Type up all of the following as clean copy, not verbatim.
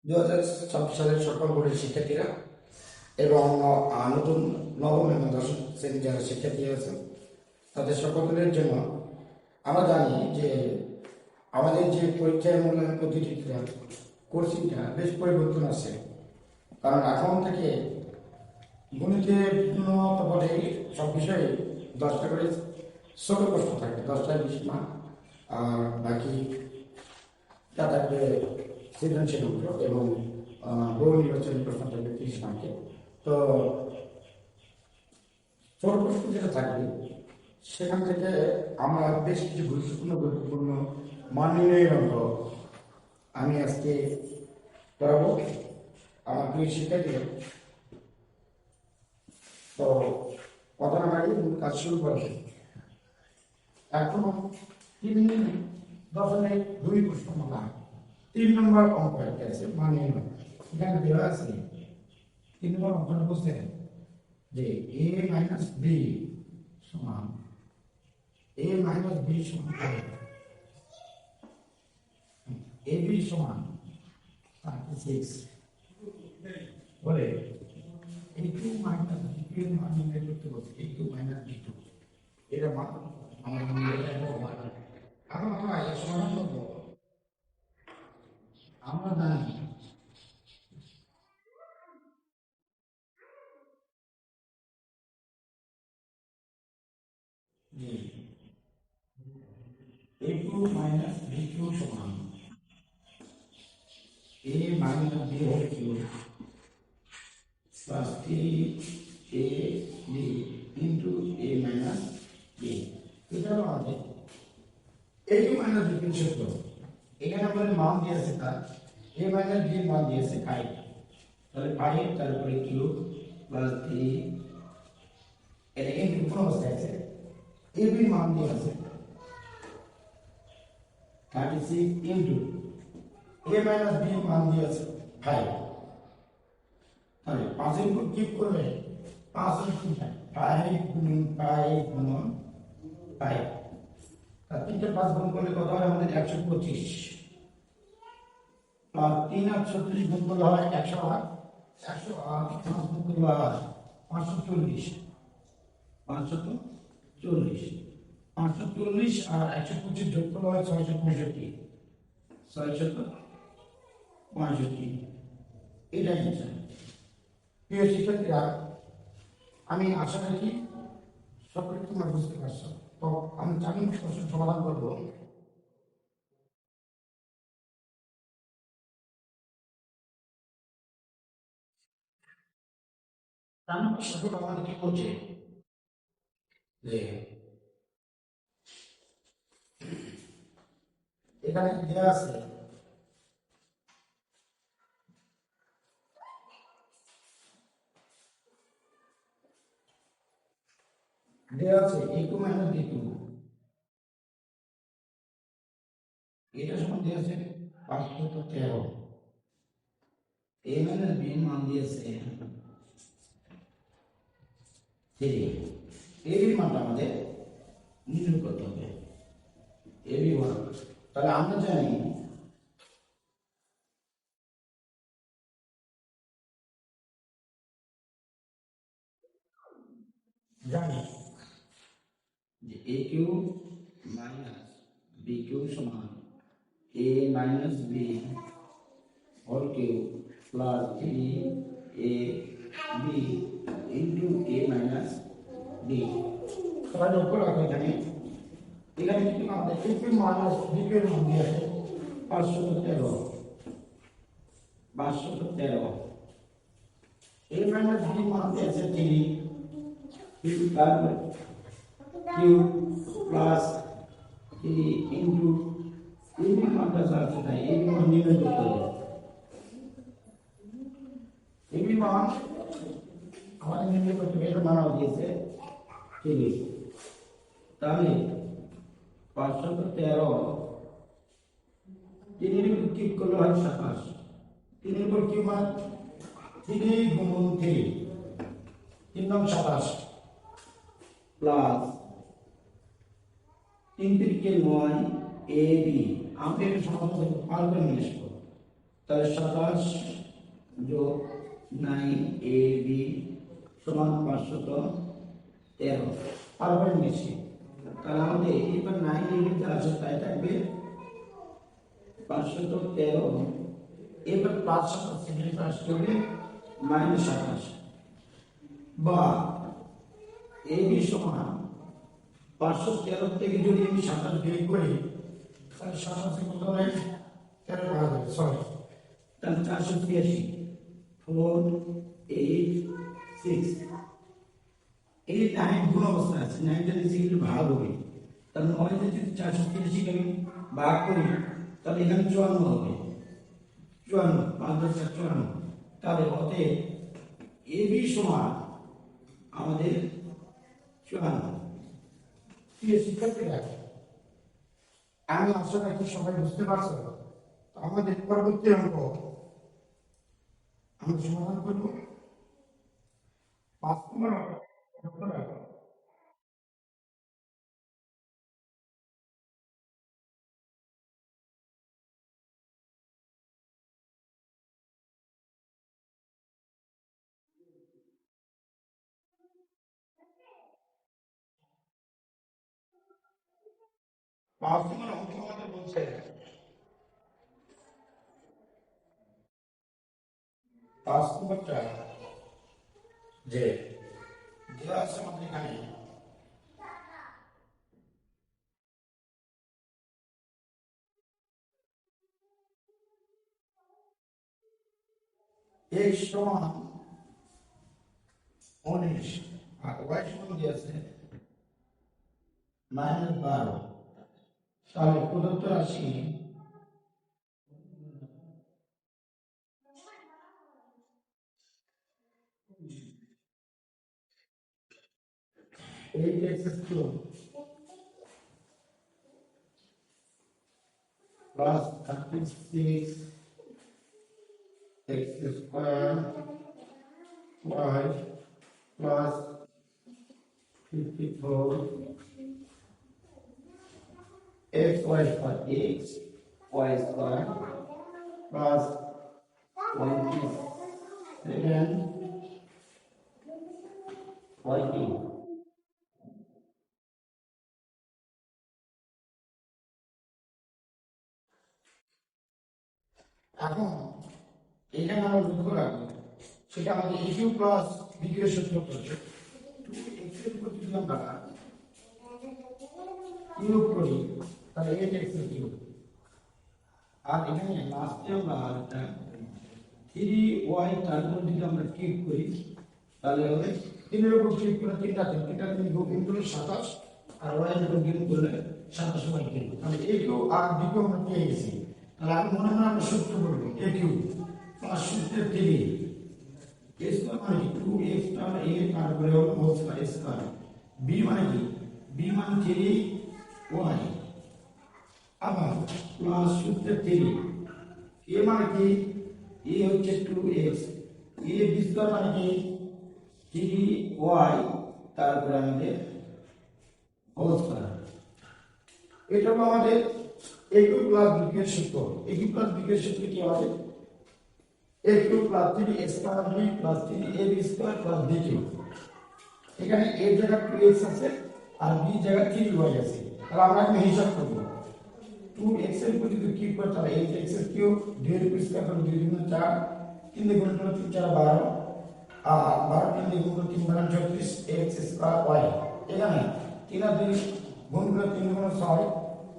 2026 সালের সকল বোর্ডের শিক্ষার্থীরা এবং নতুন নবম এবং দশম শ্রেণীর যারা শিক্ষার্থী আছেন তাদের সকলের জন্য আমরা জানি যে আমাদের যে পরীক্ষার মূল্যায়ন পদ্ধতিটা কোর্সিংটা বেশ পরিবর্তন আছে। কারণ এখন থেকে গণিতে বিভিন্ন পদে সব বিষয়ে 10টা করে ছোট প্রশ্ন থাকে, 10টার বেশি না। আর বাকি যা থাকবে সৃজনশীল অংশ এবং বহু নির্বাচনী প্রশ্ন থাকবে 30 মার্কে। তো ছোট প্রশ্ন যেটা থাকবে সেখান থেকে আমরা বেশ কিছু গুরুত্বপূর্ণ মান নির্ণয়ের অঙ্ক আমি আজকে করাবো আমার প্রিয় শিক্ষার্থীরা। তো কথা না বাড়িয়ে কাজ শুরু করবে। এখন 3.2 প্রশ্ন মালা 3 নম্বর অঙ্ক একটা আছে মান নির্ণয়। এখানে দেওয়া আছে 3 নম্বর অঙ্কটা বুঝতে যে a মাইনাস b সমান a মাইনাস b সমান ab সমান 36 বলে a2 মাইনাস b2 এর মান নির্ণয় করতে বলছে। a2 মাইনাস b2 এর মান আমরা এখন আমরা এটা সমাধান করব। আমরা জানি যে a2 মাইনাস b2 সমান a minus b whole cube plus 3ab into a minus b। এটা হলো আমাদের a2 minus b সূত্র। এখানে আমাদের মান দিয়েছে তার a minus b এর মান দিয়েছে 5, তাহলে 5 তারপরে কিউব প্লাস 3 এটা কিন্তু কোন অবস্থায় আছে ab এর মান দিয়েছে 36 into a minus b এর মান দিয়েছে 5। তাহলে 5 এর উপর কিউব করলে 5 এর কি হয় 5 গুণন 5 গুণন 5, তার 3 টা 5 গুণ করলে কত হয় আমাদের 125 আর 3 আর 36 গুণ করলে হয় 108 108 5 গুণ করলে হয় 540 আর 125 যোগ করলে হয় 665 এটাই অ্যান্সার। প্রিয় শিক্ষার্থীরা, আমি আশা রাখি সকলে তোমরা বুঝতে পারছো। তো আমি জানি প্রশ্ন সমাধান করবো। তার মধ্যে সকল আমাদের কি বলছে যে এখানে দেওয়া আছে a2 মাইনাস b2, এটা সমান দেওয়া আছে 513। a মাইনাস b এর মান দিয়েছে 3। ab এর মানটা আমাদের নির্ণয় করতে হবে। ab মান তাহলে আমরা জানি যে a cube minus b cube সমান a minus b whole cube plus 3ab into a minus b। সবাই লক্ষ্য রাখো এখানে কিন্তু আমাদের a cube minus b cube মান দিয়ে আছে 513 a মাইনাস b মান দিয়ে আছে 3 কিউব তারপর কিউব প্লাস 3 ইন্টু এবি মানটা আছে তাই এবি মান নির্ণয় করতে হবে। এবি মান আমাদের নির্ণয় করতে হবে, এটা মানা দিয়েছে 30। তাহলে 513 3 এর উপর কিউব করলে হয় 27। 3 এর উপর কিউব মান 3 গুণন 3 3 নং 27 প্লাস 3 3 কে 9 ab আমরা এটা সমাধান করতে পারবো না। তাহলে 27 যোগ 9ab সমান 513 পারবেন নিচ্ছি। তাহলে আমাদের এবার 9ab যা আছে তাই থাকবে 513, এবার 5 থেকে পাস করলে -28 বা ab সমান 513 থেকে যদি আমি 27 বিয়োগ করি তাহলে 27 কত হবে 13 পাওয়া যাবে, সরি তাহলে 483 4 8 6 এই 9 গুণ অবস্থা আছে, 9টা নিচে কিন্তু ভাগ হবে, তাহলে 9 তে যদি 483 কে আমি ভাগ করি তাহলে এখানে 54 হবে, 54 5 তাহলে অতএব ab সমান আমাদের 54। প্রিয় শিক্ষার্থীরা, আমি আশা রাখি সবাই বুঝতে পারছো। তো আমাদের পরবর্তী অঙ্ক আমরা সমাধান করব 5 নম্বর অঙ্ক। 5 নম্বর অঙ্ক আমাদের বলছে 5 নম্বরটা যে দেওয়া আছে আমাদের এখানে x সমান 19 আর y সমান দিয়েছে -12। তাহলে প্রদত্ত রাশি x³ plus 36 x² y plus 54 x y square x y square plus 27 y2। এখন এখানে আমরা লক্ষ্য রাখবো সেটা আমাদের a cube plus b cube এর সূত্র করছে 2x এর উপর যদি আমরা কিউব করি তাহলে 8x এর কিউব, আর এখানে লাস্টে আমরা একটা 3y তারপর যদি আমরা কিউব করি তাহলে হবে 3 এর উপর কিউব করে 3টা 3 গুণ 27 আর y এর উপর কিউব করলে 27y কিউব। তাহলে a কিউ আর b কিউ আমরা পেয়ে গেছি। তাহলে আমি মনে মনে আমরা সূত্র বলবো a কিউ প্লাস সূত্রের 3 a স্কয়ার মানে 2x তাহলে a তারপরে হলো হোল স্কয়ার, b মানে কি b মানে 3y আবার প্লাস সূত্রের 3 a মানে কি a হচ্ছে 2x a b স্কয়ার মানে কি 3y তারপরে আমাদের হোল স্কয়ার। এটা হলো আমাদের a cube plus b cube এর সূত্র। a cube plus b cube এর সূত্র কি হবে a cube plus 3x square b plus 3ab square plus b cube. এখানে a জায়গা 2x আছে আর b জায়গা 3y আছে। তাহলে আমরা এখন হিসাব করব 2x এর উপর যদি কিউব করি তাহলে 8x এর কিউব 2 এর উপর স্কয়ার করলে 2 গুণ 4 3 দিয়ে গুণ করলে 3 4 12 আর 12 3 দিয়ে গুণ করলে 3 12 34 x স্কয়ার y। এখানে 3 আর 2 গুণ করলে 3 গুণ 6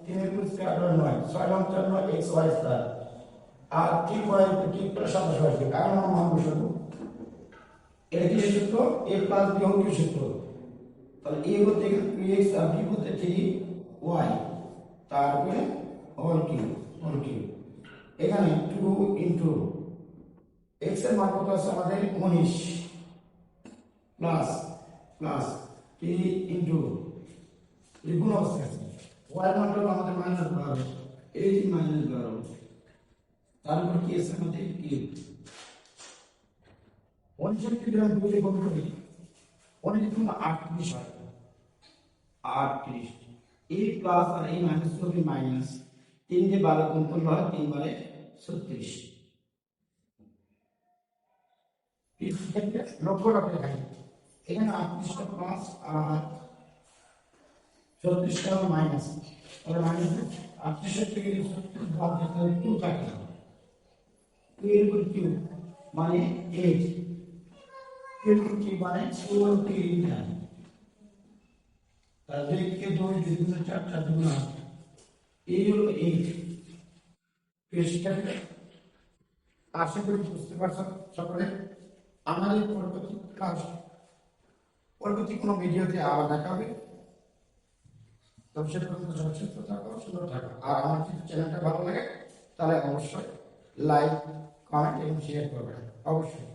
3 এর উপর স্কয়ার করলে 9 6 এবং 4 9 x y স্কয়ার আর 3 y এর উপর কিউব করলে 27 y কিউব। এখন আমরা মান বসাবো এটা কি সূত্র a plus b whole cube সূত্র। তাহলে a বলতে এখানে 2x আর b বলতে 3y তারপরে হোল কিউব এখানে 2 ইনটু x এর মান কত আছে আমাদের 19 প্লাস প্লাস 3 ইনটু এই গুণ অবস্থা আছে y এর মানটা আমাদের -12 এই -12 তারপর কি আছে আমাদের কিউব 19 কে আমরা 2 দিয়ে গুণ করি 19 গুণ 38 হয় 38 a প্লাস আর a মাইনাস হবে মাইনাস 3 দিয়ে 12 গুণ করলে হয় 3 বারে 36 শিক্ষার্থীরা লক্ষ্য রাখতে থাকে এখানে 38টা প্লাস 36টা মাইনাস, তাহলে মাইনাস 38 থেকে 36 বাদ দিতে হবে 2 থাকে, 2 এর উপর 2 মানে 8, 2 এর উপর 3 মানে 49, তাহলে 2 কে 2 2 গুণ 4 4 গুণ 8, এই হলো 8। শিক্ষার্থীরা আশা করি বুঝতে পারছেন সকলে। আমাদের পরবর্তী কোনো ভিডিওতে আবার দেখা হবে। তবে সে পর্যন্ত সুস্থ থাকো, সুন্দর থাকো। আর আমার যদি চ্যানেলটা ভালো লাগে তাহলে অবশ্যই লাইক, কমেন্ট এবং শেয়ার করবেন অবশ্যই।